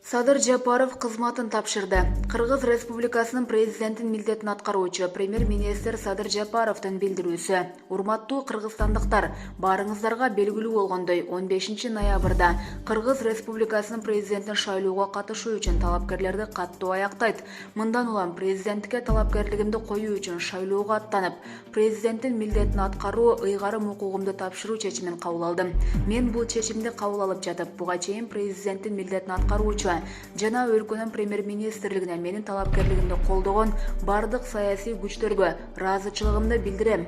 Садыр Жапаров кызматын тапшырды. Кыргыз Республикасынын президентин милдетин аткаруучу премьер-министр Садыр Жапаровдун билдирүүсү. Урматтуу кыргызстандыктар, баарыңыздарга белгилүү болгондой 15 ноябрда Кыргыз Республикасынын президентин шайлоого катышуу үчүн талапкерлерди каттуу аяктайт. Мындан улам президенттикке талапкерлигимди коюу үчүн шайлоого аттанып, президенттин милдетин аткаруу ыйгарым укугумду тапшыруу чечимин кабыл алдым. Мен бул чечимди кабыл алып жатып, буга чейин президенттин милдетин аткаруучу жана өлкөнүн премьер-министрлигине менин талапкерлигимди колдогон бардык саясий күчтөргө ыраазычылыгымды билдирем.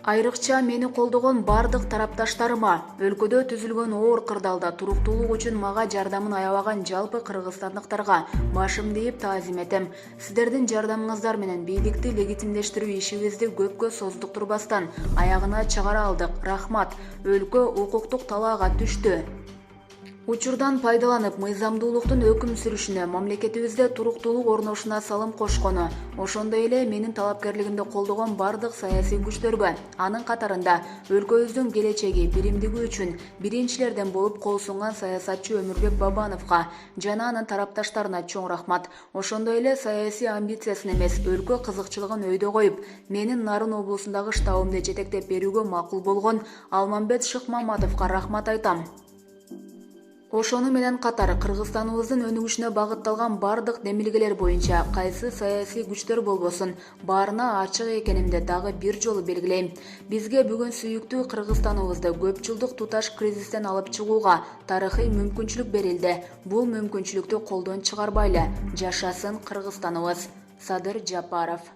Айрыкча мени колдогон бардык тарапташтарыма, өлкөдө түзүлгөн оор кырдаалда туруктуулук үчүн мага жардамын аябаган жалпы кыргызстандыктарга башымды ийип таазим этем. Сиздердин жардамыңыздар менен бийликти легитимдештирүү ишибизди көпкө создуктурбастан аягына чыгара алдык. Рахмат. Өлкө укуктук талаага түштү. Учурдан пайдаланып, мыйзамдуулуктун өкүм сүрүшүнө, мамлекетибизде туруктуулук орношуна салым кошкону, ошондой эле менин талапкерлигимди колдогон бардык саясий күчтөргө, анын катарында өлкөбүздүн келечеги, биримдиги үчүн биринчилерден болуп кол сунган саясатчы Өмүрбек Бабановго жана анын тарапташтарына чоң рахмат. Ошондой эле саясий амбициясын эмес, өлкө кызыкчылыгын өйдө коюп, менин Нарын облусундагы штабымды жетектеп берүүгө макул болгон Алмамбет Шыкмаматовго рахмат айтам. Ошону менен катар Кыргызстаныбыздын өнүгүшүнө багытталган бардык демилгелер боюнча кайсы саясий күчтөр болбосун баарына ачык экенимди дагы бир жолу белгилейм. Бизге бүгүн сүйүктүү Кыргызстаныбызды көп жылдык туташ кризистен алып чыгууга тарыхый мүмкүнчүлүк берилди. Бул мүмкүнчүлүктү колдон чыгарбайлы. Жашасын Кыргызстаныбыз. Садыр Жапаров.